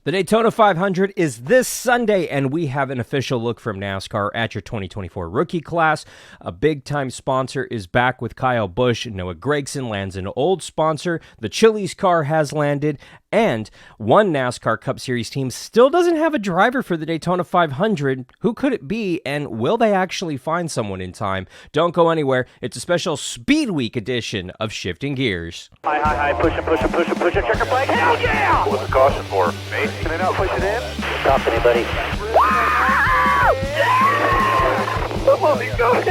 The Daytona 500 is this Sunday, and we have an official look from NASCAR at your 2024 rookie class. A big-time sponsor is back with Kyle Busch. Noah Gragson lands an old sponsor. The Chili's car has landed, and one NASCAR Cup Series team still doesn't have a driver for the Daytona 500. Who could it be, and will they actually find someone in time? Don't go anywhere. It's a special Speed Week edition of Shifting Gears. High, push it, checker flag, hell yeah! What's the caution for? Me? Can I not push it in? Stop anybody. Come on, you guys!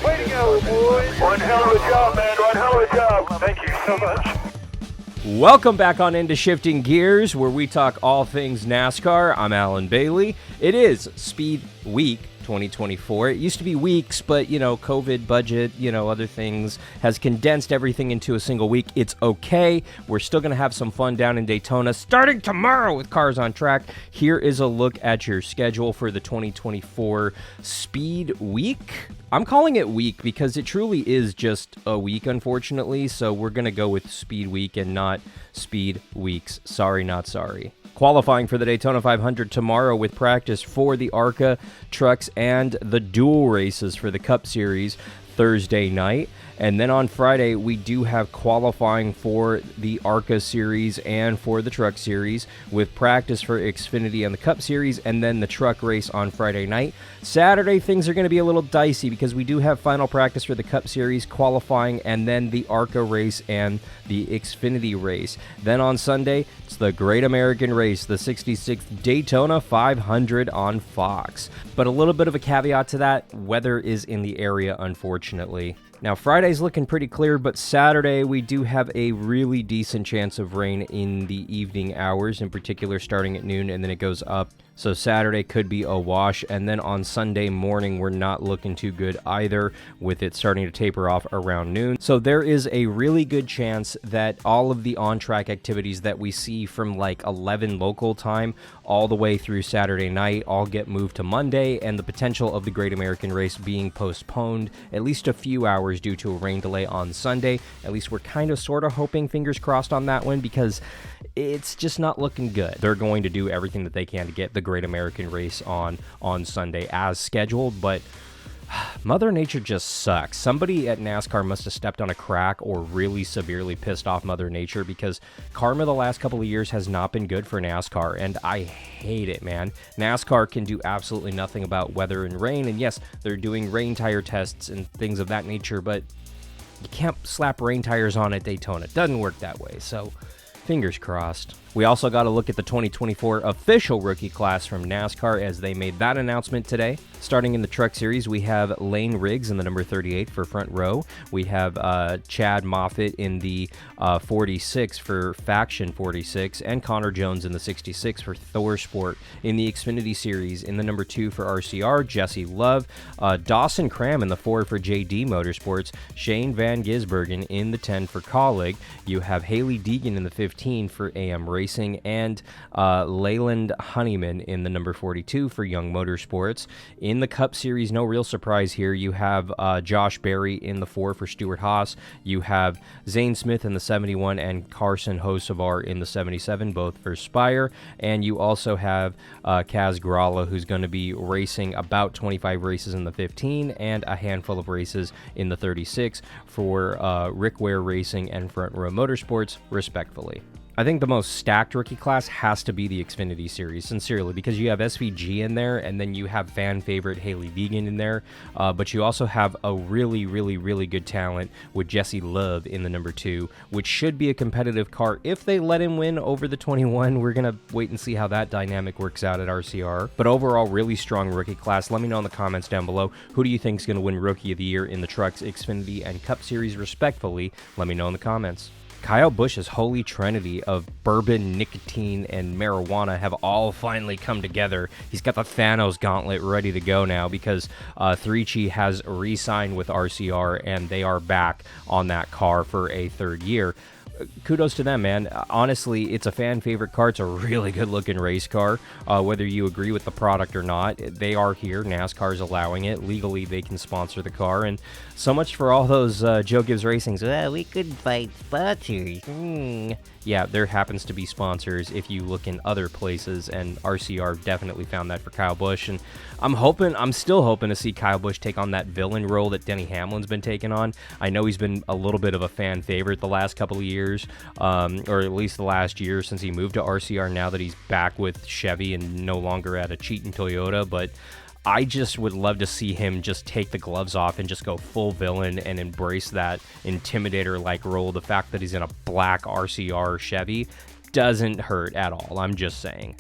Way to go, boys! One hell of a job, man, one hell of a job. Thank you so much. Welcome back on into Shifting Gears, where we talk all things NASCAR. I'm Alan Bailey. It is Speed Week 2024. It used to be weeks, but, COVID, budget, other things has condensed everything into a single week. It's okay. We're still going to have some fun down in Daytona starting tomorrow with Cars on Track. Here is a look at your schedule for the 2024 Speed Week. I'm calling it week because it truly is just a week, unfortunately, so we're going to go with Speed Week and not Speed Weeks. Sorry, not sorry. Qualifying for the Daytona 500 tomorrow with practice for the ARCA trucks and the dual races for the Cup Series Thursday night. And then on Friday, we do have qualifying for the ARCA Series and for the Truck Series with practice for Xfinity and the Cup Series, and then the truck race on Friday night. Saturday, things are going to be a little dicey because we do have final practice for the Cup Series, qualifying, and then the ARCA race and the Xfinity race. Then on Sunday, it's the Great American Race, the 66th Daytona 500 on Fox. But a little bit of a caveat to that, weather is in the area, unfortunately. Now, Friday's looking pretty clear, but Saturday we do have a really decent chance of rain in the evening hours, in particular starting at noon, and then it goes up. So Saturday could be a wash, and then on Sunday morning we're not looking too good either, with it starting to taper off around noon. So there is a really good chance that all of the on-track activities that we see from like 11 local time all the way through Saturday night all get moved to Monday, and the potential of the Great American Race being postponed at least a few hours due to a rain delay on Sunday. At least we're kind of sort of hoping, fingers crossed on that one, because it's just not looking good. They're going to do everything that they can to get the Great American Race on Sunday as scheduled, but Mother Nature just sucks. Somebody at NASCAR must have stepped on a crack or really severely pissed off Mother Nature, because karma the last couple of years has not been good for NASCAR, and I hate it, man. NASCAR can do absolutely nothing about weather and rain, and yes, they're doing rain tire tests and things of that nature, but you can't slap rain tires on at Daytona. It doesn't work that way, so fingers crossed. We also got to look at the 2024 official rookie class from NASCAR as they made that announcement today. Starting in the Truck Series, we have Lane Riggs in the number 38 for front row. We have Chad Moffitt in the 46 for Faction 46, and Connor Jones in the 66 for Thor Sport. In the Xfinity Series, in the number 2 for RCR, Jesse Love. Dawson Cram in the 4 for JD Motorsports. Shane Van Gisbergen in the 10 for Colleague. You have Haley Deegan in the 15 for AM Racing, and Leyland Honeyman in the number 42 for Young Motorsports. In the Cup Series, no real surprise here. You have Josh Berry in the 4 for Stuart Haas. You have Zane Smith in the 71 and Carson Hocevar in the 77, both for Spire. And you also have Kaz Gralla, who's going to be racing about 25 races in the 15 and a handful of races in the 36 for Rick Ware Racing and Front Row Motorsports, respectfully. I think the most stacked rookie class has to be the Xfinity Series, sincerely, because you have SVG in there, and then you have fan favorite Haley Deegan in there, but you also have a really, really, really good talent with Jesse Love in the number 2, which should be a competitive car if they let him win over the 21. We're going to wait and see how that dynamic works out at RCR. But overall, really strong rookie class. Let me know in the comments down below, who do you think is going to win Rookie of the Year in the Trucks, Xfinity, and Cup Series, respectfully? Let me know in the comments. Kyle Busch's holy trinity of bourbon, nicotine, and marijuana have all finally come together. He's got the Thanos gauntlet ready to go now because 3Chi has re-signed with RCR, and they are back on that car for a third year. kudos to them, man. Honestly, it's a fan favorite car. It's a really good looking race car. Whether you agree with the product or not, they are here. NASCAR's allowing it. Legally, they can sponsor the car. And so much for all those Joe Gibbs Racings. We couldn't find sponsors. Yeah, there happens to be sponsors if you look in other places, and RCR definitely found that for Kyle Busch. And I'm still hoping to see Kyle Busch take on that villain role that Denny Hamlin's been taking on. I know he's been a little bit of a fan favorite the last couple of years, or at least the last year since he moved to RCR, now that he's back with Chevy and no longer at a cheating Toyota. But I just would love to see him just take the gloves off and just go full villain and embrace that intimidator-like role. The fact that he's in a black RCR Chevy doesn't hurt at all. I'm just saying.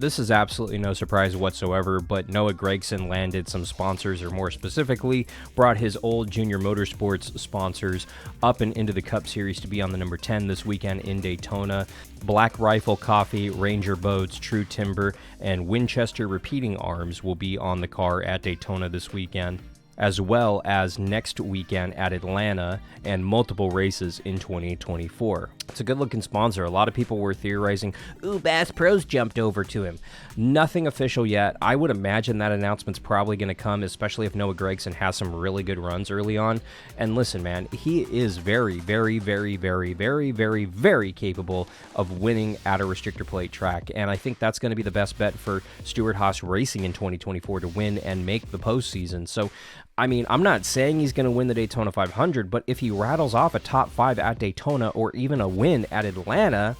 This is absolutely no surprise whatsoever, but Noah Gragson landed some sponsors, or more specifically, brought his old Junior Motorsports sponsors up and into the Cup Series to be on the number 10 this weekend in Daytona. Black Rifle Coffee, Ranger Boats, True Timber, and Winchester Repeating Arms will be on the car at Daytona this weekend, as well as next weekend at Atlanta and multiple races in 2024. It's a good-looking sponsor. A lot of people were theorizing, Bass Pro's jumped over to him. Nothing official yet. I would imagine that announcement's probably going to come, especially if Noah Gragson has some really good runs early on. And listen, man, he is very, very, very, very, very, very, very capable of winning at a restrictor plate track. And I think that's going to be the best bet for Stewart-Haas Racing in 2024 to win and make the postseason. So, I mean, I'm not saying he's going to win the Daytona 500, but if he rattles off a top 5 at Daytona or even a win at Atlanta,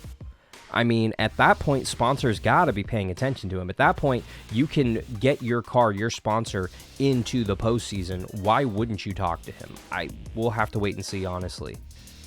I mean, at that point, sponsors got to be paying attention to him. At that point, you can get your car, your sponsor, into the postseason. Why wouldn't you talk to him? We'll have to wait and see, honestly.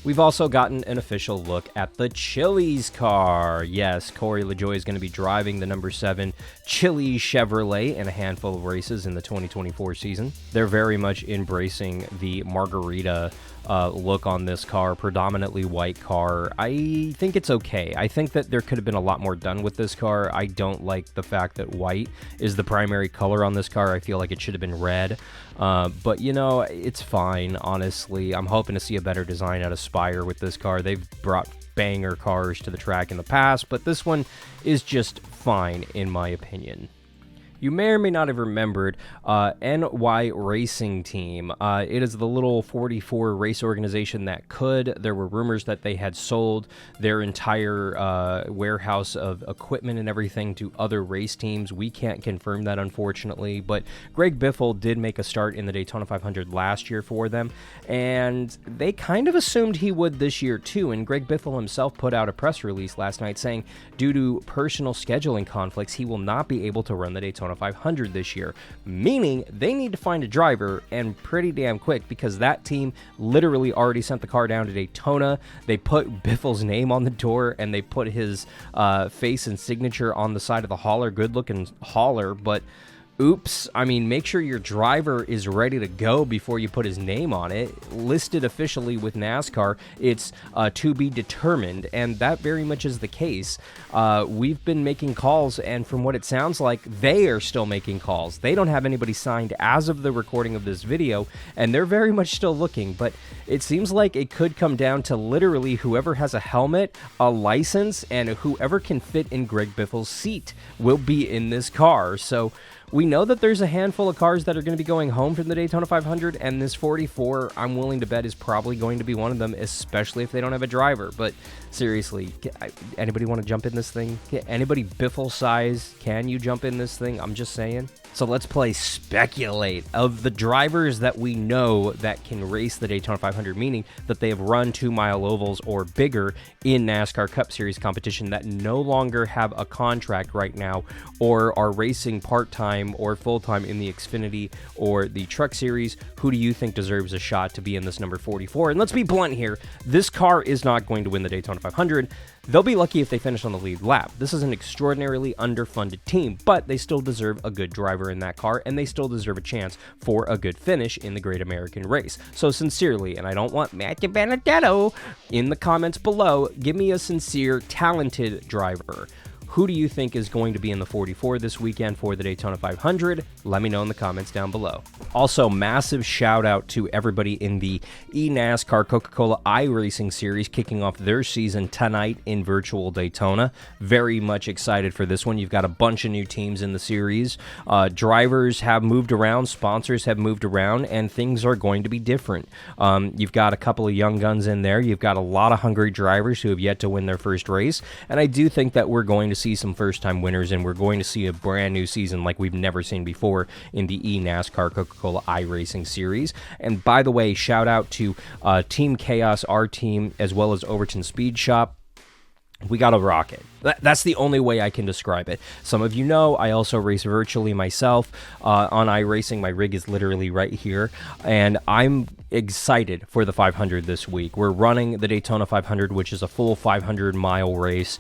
We've also gotten an official look at the Chili's car. Yes, Corey LaJoie is going to be driving the number 7 Chili Chevrolet in a handful of races in the 2024 season. They're very much embracing the margarita look on this car, predominantly white car. I think it's okay. I think that there could have been a lot more done with this car. I don't like the fact that white is the primary color on this car. I feel like it should have been red. But, you know, it's fine, honestly. I'm hoping to see a better design out of Spire with this car. They've brought banger cars to the track in the past, but this one is just fine, in my opinion. You may or may not have remembered NY Racing Team. It is the little 44 race organization that could. There were rumors that they had sold their entire warehouse of equipment and everything to other race teams. We can't confirm that, unfortunately, but Greg Biffle did make a start in the Daytona 500 last year for them, and they kind of assumed he would this year too, and Greg Biffle himself put out a press release last night saying due to personal scheduling conflicts, he will not be able to run the Daytona 500 this year, meaning they need to find a driver, and pretty damn quick, because that team literally already sent the car down to Daytona. They put Biffle's name on the door, and they put his face and signature on the side of the hauler. Good looking hauler, but oops. I mean, make sure your driver is ready to go before you put his name on it. Listed officially with NASCAR, it's to be determined, and that very much is the case. We've been making calls, and from what it sounds like, they are still making calls. They don't have anybody signed as of the recording of this video, and they're very much still looking, but it seems like it could come down to literally whoever has a helmet, a license, and whoever can fit in Greg Biffle's seat will be in this car. So we know that there's a handful of cars that are going to be going home from the Daytona 500, and this 44, I'm willing to bet, is probably going to be one of them, especially if they don't have a driver. But seriously, anybody want to jump in this thing? Anybody Biffle size, can you jump in this thing? I'm just saying. So let's play speculate of the drivers that we know that can race the Daytona 500, meaning that they have run 2-mile ovals or bigger in NASCAR Cup Series competition, that no longer have a contract right now or are racing part-time or full-time in the Xfinity or the Truck Series. Who do you think deserves a shot to be in this number 44? And let's be blunt here. This car is not going to win the Daytona 500. They'll be lucky if they finish on the lead lap. This is an extraordinarily underfunded team, but they still deserve a good driver in that car, and they still deserve a chance for a good finish in the Great American Race. So sincerely, and I don't want Matthew Benedetto in the comments below, give me a sincere, talented driver. Who do you think is going to be in the 44 this weekend for the Daytona 500? Let me know in the comments down below. Also, massive shout out to everybody in the NASCAR Coca-Cola iRacing series kicking off their season tonight in virtual Daytona. Very much excited for this one. You've got a bunch of new teams in the series. Drivers have moved around, sponsors have moved around, and things are going to be different. You've got a couple of young guns in there. You've got a lot of hungry drivers who have yet to win their first race, and I do think that we're going to see some first-time winners, and we're going to see a brand new season like we've never seen before in the NASCAR Coca-Cola iRacing series. And by the way, shout out to Team Chaos, our team, as well as Overton Speed Shop. We got a rocket. That's the only way I can describe it. Some of you know I also race virtually myself on iRacing. My rig is literally right here, and I'm excited for the 500 this week. We're running the Daytona 500, which is a full 500-mile race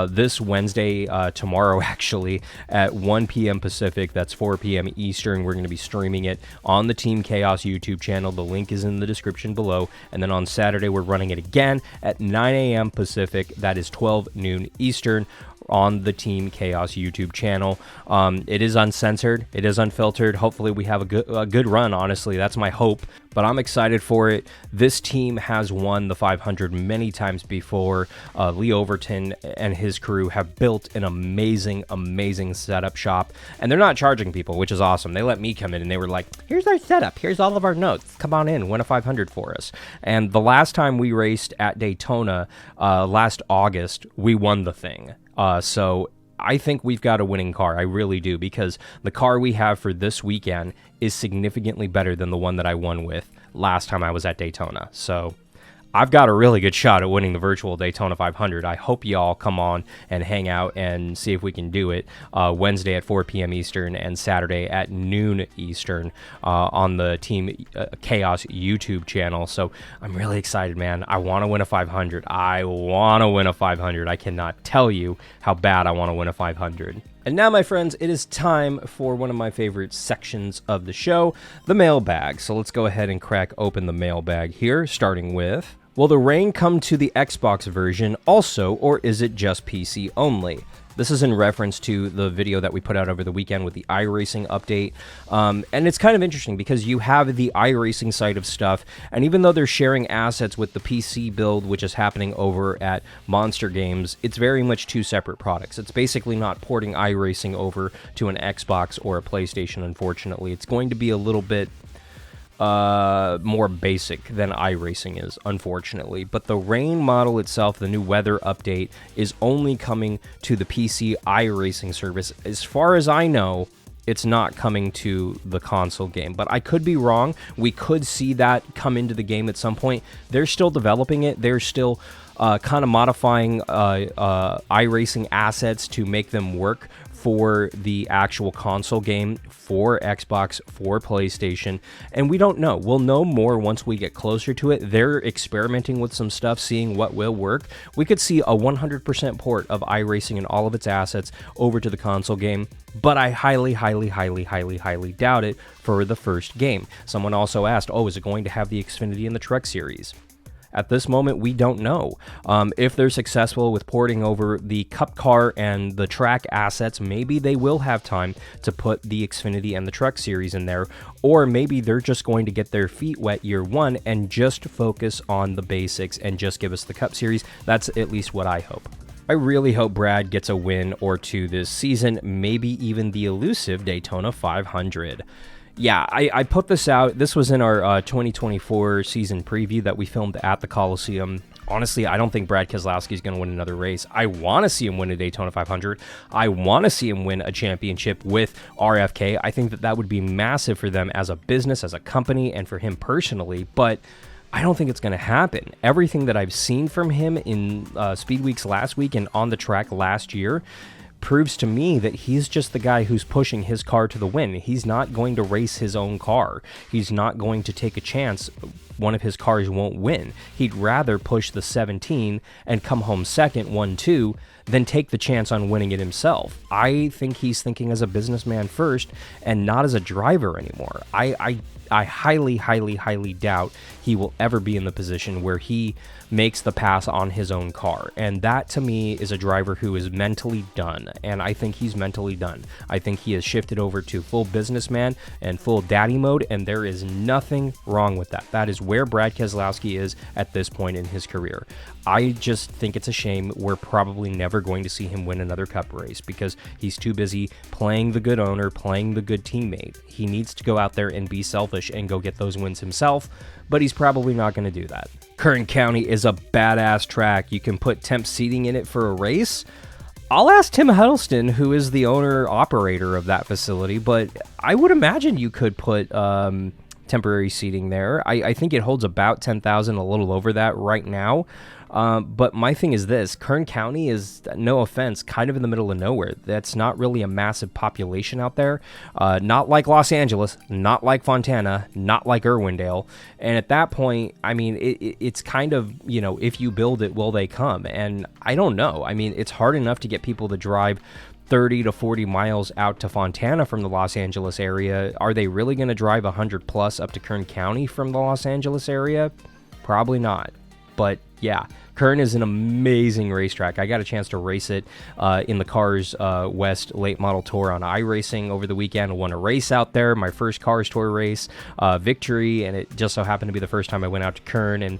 this Wednesday, tomorrow actually, at 1 p.m. Pacific. That's 4 p.m. Eastern. We're going to be streaming it on the Team Chaos YouTube channel. The link is in the description below. And then on Saturday, we're running it again at 9 a.m. Pacific. That is 12 noon Eastern on the Team Chaos YouTube channel. It is uncensored. It is unfiltered. Hopefully we have a good run, honestly. That's my hope, but I'm excited for it. This team has won the 500 many times before. Lee Overton and his crew have built an amazing, amazing setup shop, and they're not charging people, which is awesome. They let me come in and they were like, here's our setup. Here's all of our notes. Come on in, win a 500 for us. And the last time we raced at Daytona last August, we won the thing. So I think we've got a winning car. I really do, because the car we have for this weekend is significantly better than the one that I won with last time I was at Daytona. So I've got a really good shot at winning the virtual Daytona 500. I hope y'all come on and hang out and see if we can do it Wednesday at 4 p.m. Eastern and Saturday at noon Eastern on the Team Chaos YouTube channel. So I'm really excited, man. I want to win a 500. I want to win a 500. I cannot tell you how bad I want to win a 500. And now, my friends, it is time for one of my favorite sections of the show, the mailbag. So let's go ahead and crack open the mailbag here, starting with, will the rain come to the Xbox version also, or is it just PC only? This is in reference to the video that we put out over the weekend with the iRacing update. And it's kind of interesting because you have the iRacing side of stuff, and even though they're sharing assets with the PC build, which is happening over at Monster Games, it's very much two separate products. It's basically not porting iRacing over to an Xbox or a PlayStation, unfortunately. It's going to be a little bit more basic than iRacing is, unfortunately. But the rain model itself, the new weather update, is only coming to the PC iRacing service. As far as I know, it's not coming to the console game, but I could be wrong. We could see that come into the game at some point. They're still developing it. They're still kind of modifying iRacing assets to make them work for the actual console game, for Xbox, for PlayStation, and we don't know. We'll know more once we get closer to it. They're experimenting with some stuff, seeing what will work. We could see a 100% port of iRacing and all of its assets over to the console game, but I highly, highly, highly, highly, highly doubt it for the first game. Someone also asked, oh, is it going to have the Xfinity and the Truck Series? At this moment, we don't know. If they're successful with porting over the Cup Car and the track assets, maybe they will have time to put the Xfinity and the Truck Series in there, or maybe they're just going to get their feet wet year one and just focus on the basics and just give us the Cup Series. That's at least what I hope. I really hope Brad gets a win or two this season, maybe even the elusive Daytona 500. Yeah, I put this out. This was in our 2024 season preview that we filmed at the Coliseum. Honestly, I don't think Brad Keselowski is going to win another race. I want to see him win a Daytona 500. I want to see him win a championship with RFK. I think that that would be massive for them as a business, as a company, and for him personally, but I don't think it's going to happen. Everything that I've seen from him in Speed Weeks last week and on the track last year proves to me that he's just the guy who's pushing his car to the win. He's not going to race his own car. He's not going to take a chance one of his cars won't win. He'd rather push the 17 and come home second, 1-2, than take the chance on winning it himself. I think he's thinking as a businessman first and not as a driver anymore. I highly, highly, highly doubt he will ever be in the position where he makes the pass on his own car. And that, to me, is a driver who is mentally done. And I think he's mentally done. I think he has shifted over to full businessman and full daddy mode, and there is nothing wrong with that. That is where Brad Keselowski is at this point in his career. I just think it's a shame we're probably never going to see him win another Cup race because he's too busy playing the good owner, playing the good teammate. He needs to go out there and be selfish and go get those wins himself, but he's probably not going to do that. Kern County is a badass track. You can put temp seating in it for a race. I'll ask Tim Huddleston, who is the owner-operator of that facility, but I would imagine you could put temporary seating there. I think it holds about 10,000, a little over that right now. But my thing is this, Kern County is, no offense, kind of in the middle of nowhere. That's not really a massive population out there. Not like Los Angeles, not like Fontana, not like Irwindale. And at that point, I mean, it's kind of, you know, if you build it, will they come? And I don't know. I mean, it's hard enough to get people to drive 30 to 40 miles out to Fontana from the Los Angeles area. Are they really going to drive 100 plus up to Kern County from the Los Angeles area? Probably not. But yeah, Kern is an amazing racetrack. I got a chance to race it in the Cars West Late Model Tour on iRacing over the weekend. I won a race out there, my first Cars Tour race, victory, and it just so happened to be the first time I went out to Kern, and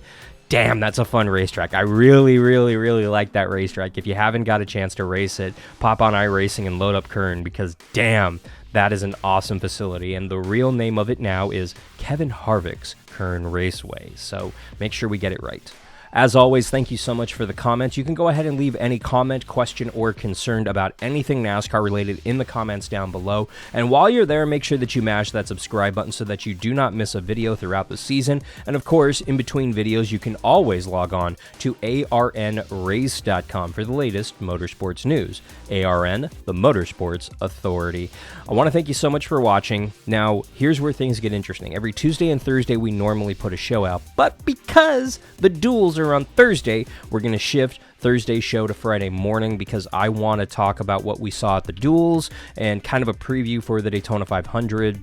damn, that's a fun racetrack. I really, really, really like that racetrack. If you haven't got a chance to race it, pop on iRacing and load up Kern because damn, that is an awesome facility. And the real name of it now is Kevin Harvick's Kern Raceway. So make sure we get it right. As always, thank you so much for the comments. You can go ahead and leave any comment, question, or concern about anything NASCAR related in the comments down below. And while you're there, make sure that you mash that subscribe button so that you do not miss a video throughout the season. And of course, in between videos, you can always log on to arnrace.com for the latest motorsports news. ARN, the Motorsports Authority. I want to thank you so much for watching. Now, here's where things get interesting. Every Tuesday and Thursday, we normally put a show out, but because the duels are on Thursday, we're going to shift Thursday's show to Friday morning because I want to talk about what we saw at the duels and kind of a preview for the Daytona 500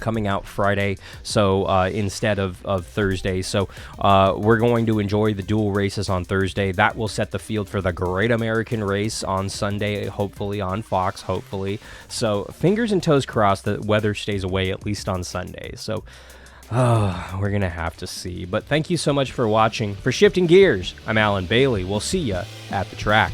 coming out Friday, so instead of Thursday. So we're going to enjoy the dual races on Thursday. That will set the field for the Great American Race on Sunday, hopefully on Fox, hopefully. So fingers and toes crossed that weather stays away at least on Sunday. So we're going to have to see. But thank you so much for watching. For Shifting Gears, I'm Alan Bailey. We'll see ya at the track.